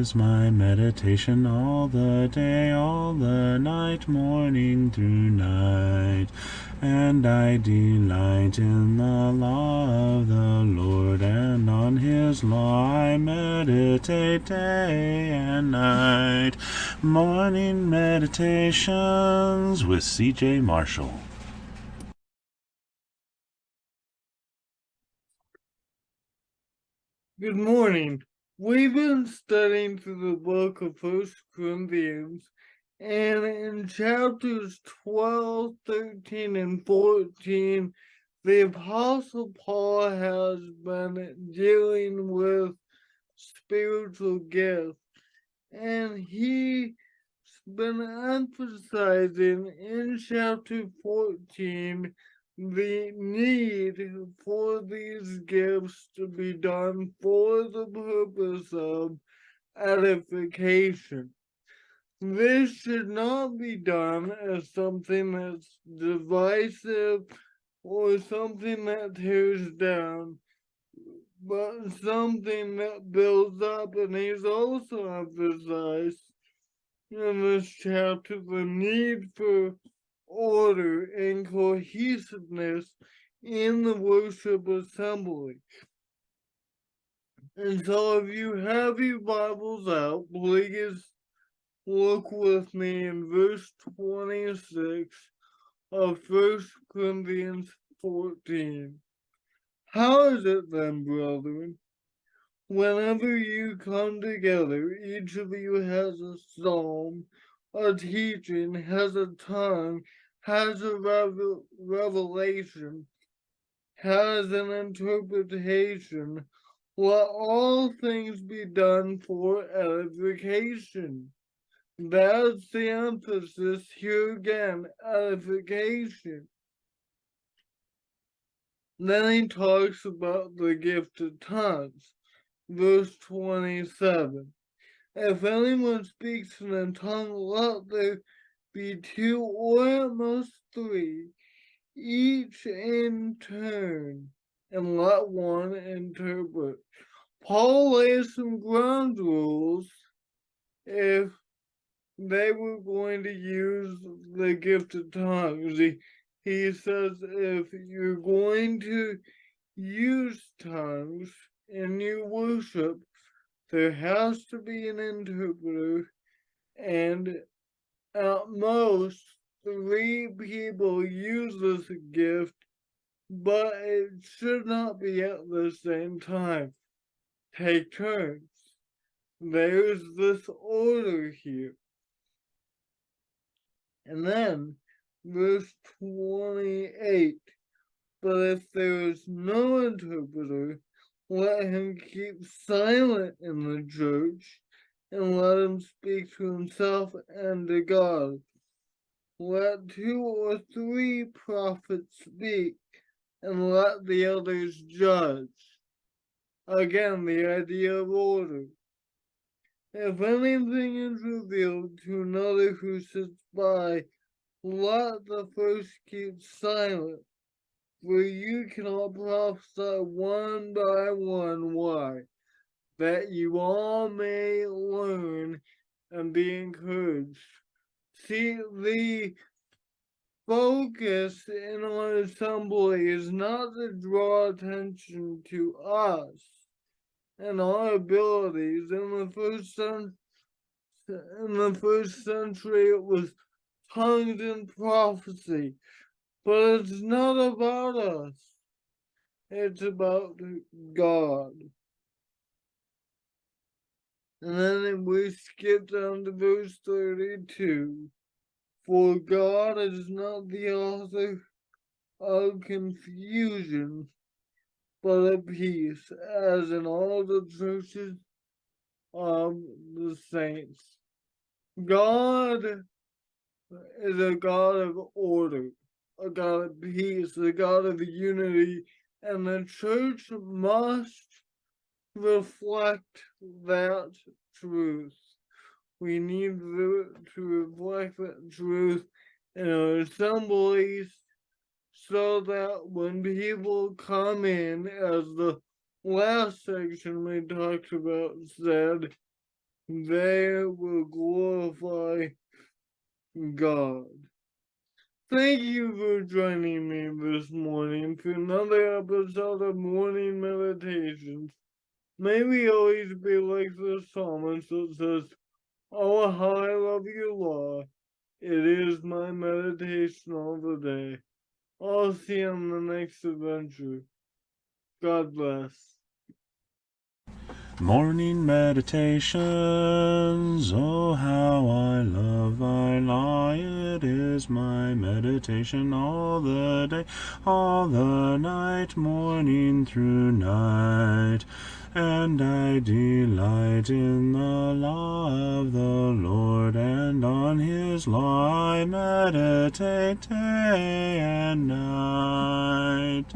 is my meditation all the day, all the night, morning through night. And I delight in the law of the Lord, and on his law I meditate day and night. Morning Meditations with C.J. Marshall. Good morning. We've been studying through the book of 1 Corinthians, and in chapters 12, 13, and 14, the Apostle Paul has been dealing with spiritual gifts, and he's been emphasizing in chapter 14 the need for these gifts to be done for the purpose of edification. This should not be done as something that's divisive or something that tears down, but something that builds up. And he's also emphasized in this chapter the need for order and cohesiveness in the worship assembly. And so if you have your Bibles out, please look with me in verse 26 of 1 Corinthians 14. How is it then, brethren? Whenever you come together, each of you has a psalm, a teaching, has a tongue, has a revelation, has an interpretation. Let all things be done for edification. That's the emphasis here again, edification. Then he talks about the gift of tongues. Verse 27. If anyone speaks in a tongue, let there be two or at most three, each in turn, and let one interpret. Paul lays some ground rules if they were going to use the gift of tongues. He says if you're going to use tongues in your worship, there has to be an interpreter, and at most 3 people use this gift, but it should not be at the same time. Take turns. There's this order here. And then, verse 28, but if there is no interpreter, let him keep silent in the church, and let him speak to himself and to God. Let 2 or 3 prophets speak, and let the others judge. Again, the idea of order. If anything is revealed to another who sits by, let the first keep silent, for you cannot prophesy one by one. Why? That you all may learn and be encouraged. See, the focus in our assembly is not to draw attention to us and our abilities. In the first century, it was tongues and prophecy, but it's not about us. It's about God. And then we skip down to verse 32. For God is not the author of confusion, but of peace, as in all the churches of the saints. God is a God of order, a God of peace, a God of unity, and the church must reflect that truth. We need to reflect that truth in our assemblies so that when people come in, as the last section we talked about said, they will glorify God. Thank you for joining me this morning for another episode of Morning Meditations. May we always be like the psalmist that says, "Oh, how I love your law. It is my meditation all the day." I'll see you on the next adventure. God bless. Morning meditations, oh how I love thy law. It is my meditation all the day, all the night, morning through night. And I delight in the law of the Lord, and on his law I meditate day and night.